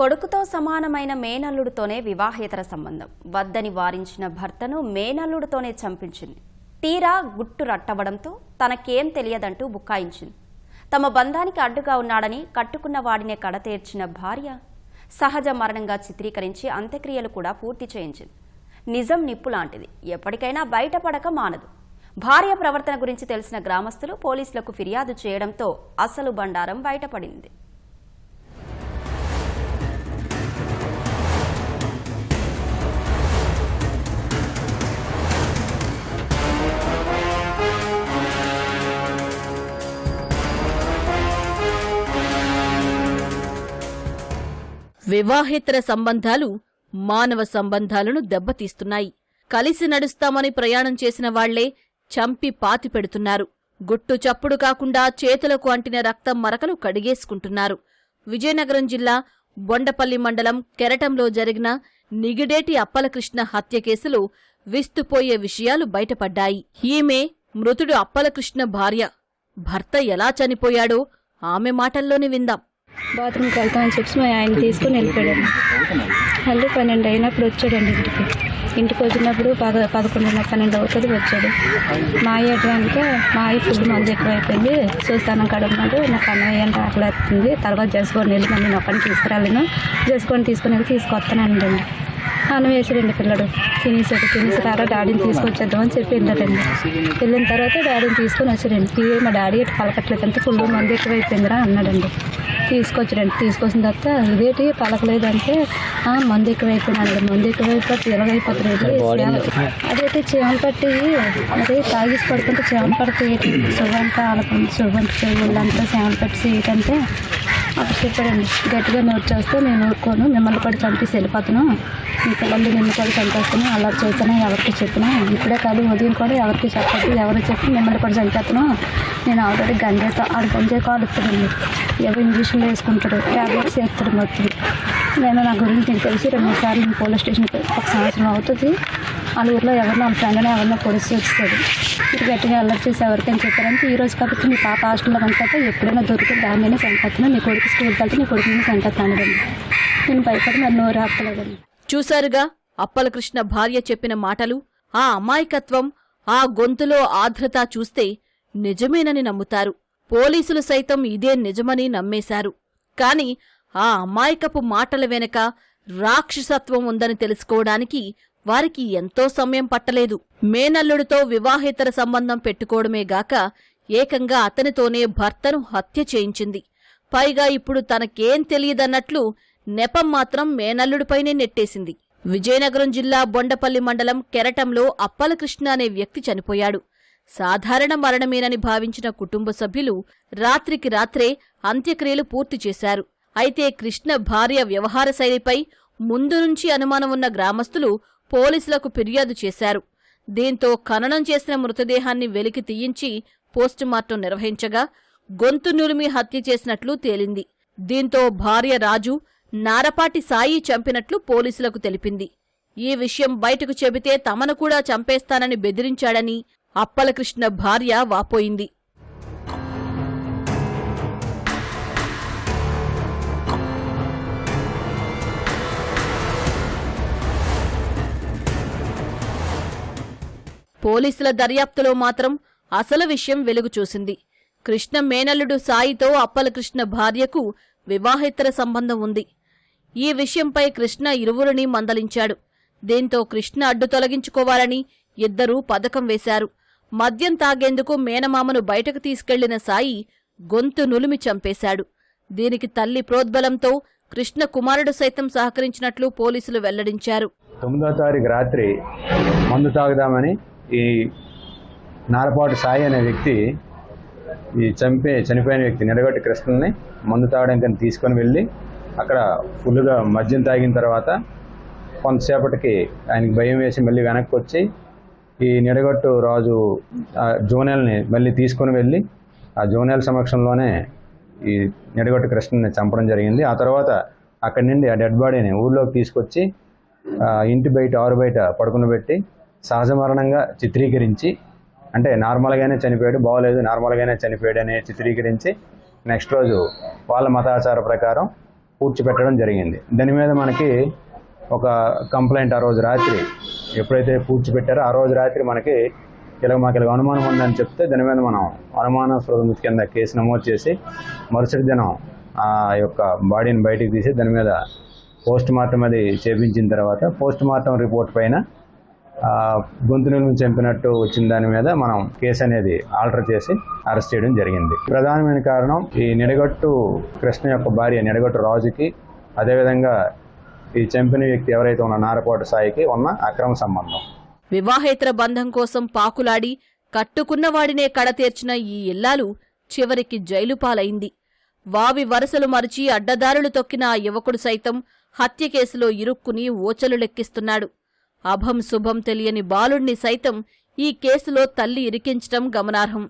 కొడుకుతో సమానమైన మేనల్లుడితోనే వివాహేతర సంబంధం వద్దని వారించిన భర్తను మేనల్లుడితోనే చంపించింది. తీరా గుట్టు రట్టవడంతో తనకేం తెలియదంటూ బుకాయించింది. తమ బంధానికి అడ్డుగా ఉన్నాడని కట్టుకున్న వాడినే కడతేర్చిన భార్య సహజ మరణంగా చిత్రీకరించి అంత్యక్రియలు కూడా పూర్తి చేయించింది. నిజం నిప్పు లాంటిది, ఎప్పటికైనా బయటపడక మానదు. భార్య ప్రవర్తన గురించి తెలిసిన గ్రామస్తులు పోలీసులకు ఫిర్యాదు చేయడంతో అసలు బండారం బయటపడింది. వివాహేతర సంబంధాలు మానవ సంబంధాలను దెబ్బతీస్తున్నాయి. కలిసి నడుస్తామని ప్రయాణం చేసిన వాళ్లే చంపి పాతి పెడుతున్నారు. గుట్టు చప్పుడు కాకుండా చేతులకు అంటిన రక్తం మరకలు కడిగేసుకుంటున్నారు. విజయనగరం జిల్లా బొండపల్లి మండలం కెరటంలో జరిగిన నిగిడేటి అప్పలకృష్ణ హత్య కేసులో విస్తుపోయే విషయాలు బయటపడ్డాయి. ఈమె మృతుడు అప్పలకృష్ణ భార్య. భర్త ఎలా చనిపోయాడో ఆమె మాటల్లోనే విందాం. బాత్రూమ్కి వెళ్తామని చెప్పి మా ఆయన తీసుకుని వెళ్ళిపోయాడు. మళ్ళీ 12 అయినప్పుడు వచ్చాడండి ఇంటికి వచ్చినప్పుడు 11:30, 12 అవుతుంది వచ్చాడు. మా అయ్యడానికి మా అయ్య ఫుడ్ మంది ఎక్కువైపోయింది. చూస్తాను కడుపున్నాడు, నాకు అన్నయ్య అంటే ఆకలేస్తుంది, తర్వాత చేసుకొని వెళ్ళి మళ్ళీ నొక్కని తీసుకురాలేను, తీసుకొని వెళ్ళి తీసుకొస్తానండి. అన్నం వేసాడండి పిల్లడు. తినేసారా డాడీని తీసుకొచ్చేద్దామని చెప్పి వెళ్ళాడండి. వెళ్ళిన తర్వాత డాడీని తీసుకొని వచ్చాడండి. మా డాడీ ఎటు పలకట్లేదు అంటే ఫుల్ మంది ఎక్కువైపోయిందిరా అన్నాడండి. తీసుకొచ్చాడండి. తీసుకొచ్చిన తర్వాత ఇదేంటి పలకలేదంటే మందు ఎక్కువైపోయినాడు. మందు ఎక్కువైపోతే ఇలాగైపోతుంది. అదైతే చీమలు పట్టి అదే తాగేసి పడుకుంటే చీమలు పడితే సుగంతా ఆలకుండా సుగంత చెవులంతా చీమలు పట్టి చేయటంటే అప్పుడు చెప్పాడండి. గట్టిగా నోట్ చేస్తే నేను ఊరుకోను, మిమ్మల్ని కూడా చంపేసి వెళ్ళిపోతాను, మీ పిల్లలు నిన్ను కూడా చంపేస్తాను, అలా చేస్తాను ఎవరికి చెప్పినా, ఇప్పుడే కాదు ఉదయం కూడా ఎవరికి చెప్పద్దు, ఎవరు చెప్పి మిమ్మల్ని కూడా చంపేస్తాను, నేను ఆల్రెడీ గంజేస్తా ఆడు గంజే కాలు ఇస్తాడండి. ఎవరు ఇంజక్షన్లు వేసుకుంటాడు, ట్యాబ్లెట్స్ వేస్తాడు మొత్తం. నేను నా గురించి నేను తెలిసి 2-3 సార్లు పోలీస్ స్టేషన్కి 1 సంవత్సరం అవుతుంది. వాళ్ళ ఊరిలో ఎవరినో వాళ్ళ ఫ్రెండ్ని ఎవరినో పోలీసు వచ్చాడు. ఇది గట్టిగా అల్లరి చేసి ఎవరికైనా చెప్పారంటే ఈ రోజు కాబట్టి మీ పాప హాస్టల్లో కనుక ఎప్పుడైనా దొరికితే దాన్ని చంపేస్తున్నా, నీ కొడుకు స్కూల్కి వెళ్తే నీ కొడుకుని చంపేస్తానండి. నేను భయపడి మరి నోరు ఆపలేదండి. చూశారుగా అప్పలకృష్ణ భార్య చెప్పిన మాటలు. ఆ అమాయకత్వం, ఆ గొంతులో ఆర్ద్రత చూస్తే నిజమేనని నమ్ముతారు. పోలీసులు సైతం ఇదే నిజమని నమ్మేశారు. కాని ఆ అమాయకపు మాటల వెనక రాక్షసత్వం ఉందని తెలుసుకోవడానికి వారికి ఎంతో సమయం పట్టలేదు. మేనల్లుడితో వివాహేతర సంబంధం పెట్టుకోవడమే గాక ఏకంగా అతనితోనే భర్తను హత్య చేయించింది. పైగా ఇప్పుడు తనకేం తెలియదన్నట్లు నెపం మాత్రం మేనల్లుడిపైనే నెట్టేసింది. విజయనగరం జిల్లా బొండపల్లి మండలం కెరటంలో అప్పలకృష్ణ అనే వ్యక్తి చనిపోయాడు. సాధారణ మరణమేనని భావించిన కుటుంబ సభ్యులు రాత్రికి రాత్రే అంత్యక్రియలు పూర్తి చేశారు. అయితే కృష్ణ భార్య వ్యవహార శైలిపై ముందు నుంచి అనుమానం ఉన్న గ్రామస్తులు పోలీసులకు ఫిర్యాదు చేశారు. దీంతో ఖననం చేసిన మృతదేహాన్ని వెలికి తీయించి పోస్టుమార్టం నిర్వహించగా గొంతు నులిమి హత్య చేసినట్లు తేలింది. దీంతో భార్య రాజు నారపాటి సాయి చంపినట్లు పోలీసులకు తెలిపింది. ఈ విషయం బయటకు చెబితే తమను కూడా చంపేస్తానని బెదిరించాడని అప్పలకృష్ణ భార్య వాపోయింది. పోలీసుల దర్యాప్తులో మాత్రం అసలు విషయం వెలుగు చూసింది. కృష్ణ మేనల్లుడు సాయితో అప్పలకృష్ణ భార్యకు వివాహేతర సంబంధం ఉంది. ఈ విషయంపై కృష్ణ ఇరువురిని మందలించాడు. దీంతో కృష్ణ అడ్డు తొలగించుకోవాలని ఇద్దరూ పథకం వేశారు. మద్యం తాగేందుకు మేనమామను బయటకు తీసుకెళ్లిన సాయి గొంతు నులిమి చంపేశాడు. దీనికి తల్లి ప్రోద్బలంతో కృష్ణ కుమారుడు సైతం సహకరించినట్లు పోలీసులు వెల్లడించారు. 9వ తారీఖు రాత్రి మందు తాగుదామని ఈ నారపాటి సాయి అనే వ్యక్తి ఈ చనిపోయిన వ్యక్తి నిడగొట్టి కృష్ణని మందు తాగడానికి తీసుకొని వెళ్ళి అక్కడ ఫుల్గా మద్యం తాగిన తర్వాత కొంతసేపటికి ఆయనకి భయం వేసి మళ్ళీ వెనక్కి వచ్చి ఈ నిడగొట్టు రాజు జోనెల్ని మళ్ళీ తీసుకొని వెళ్ళి ఆ జోనెల్ సమక్షంలోనే ఈ నిడగొట్టు కృష్ణని చంపడం జరిగింది. ఆ తర్వాత అక్కడి నుండి ఆ డెడ్ బాడీని ఊళ్ళోకి తీసుకొచ్చి ఇంటి బయట ఆరు బయట పడుకునబెట్టి సహజ మరణంగా చిత్రీకరించి, అంటే నార్మల్గానే చనిపోయాడు, బాగోలేదు నార్మల్గానే చనిపోయాడు అని చిత్రీకరించి నెక్స్ట్ రోజు వాళ్ళ మతాచార ప్రకారం పూడ్చిపెట్టడం జరిగింది. దాని మీద మనకి ఒక కంప్లైంట్ ఆ రోజు రాత్రి ఎప్పుడైతే పూడ్చిపెట్టారో ఆ రోజు రాత్రి మనకి మాకు అనుమానం ఉందని చెప్తే దాని మీద మనం అనుమానాస్పద మృతి కింద కేసు నమోదు చేసి మరుసటి దినం ఆ యొక్క బాడీని బయటికి తీసి దాని మీద పోస్ట్ మార్టం అది చేపించిన తర్వాత పోస్ట్ మార్టం రిపోర్ట్ పైన గొంతు నులిమి చంపినట్టు వచ్చిన దాని మీద మనం కేసు అనేది ఆల్టర్ చేసి అరెస్ట్ చేయడం జరిగింది. ప్రధానమైన కారణం ఈ నిడగట్టు కృష్ణ యొక్క భార్య నిడగట్టు రాజుకి, అదేవిధంగా ఈ చంపిన వ్యక్తి ఎవరైతే ఉన్న నారపాటి సాయికి ఉన్న అక్రమ సంబంధం. వివాహేతర బంధం కోసం పాకులాడి కట్టుకున్నవాడినే కడతీర్చిన ఈ ఇల్లాలు చివరికి జైలు పాలైంది. వావి వరసలు మరిచి అడ్డదారులు తొక్కిన ఆ యువకుడు సైతం హత్య కేసులో ఇరుక్కుని ఓచలు లెక్కిస్తున్నాడు. అభం శుభం తెలియని బాలుణ్ణి సైతం ఈ కేసులో తల్లి ఇరికించటం గమనార్హం.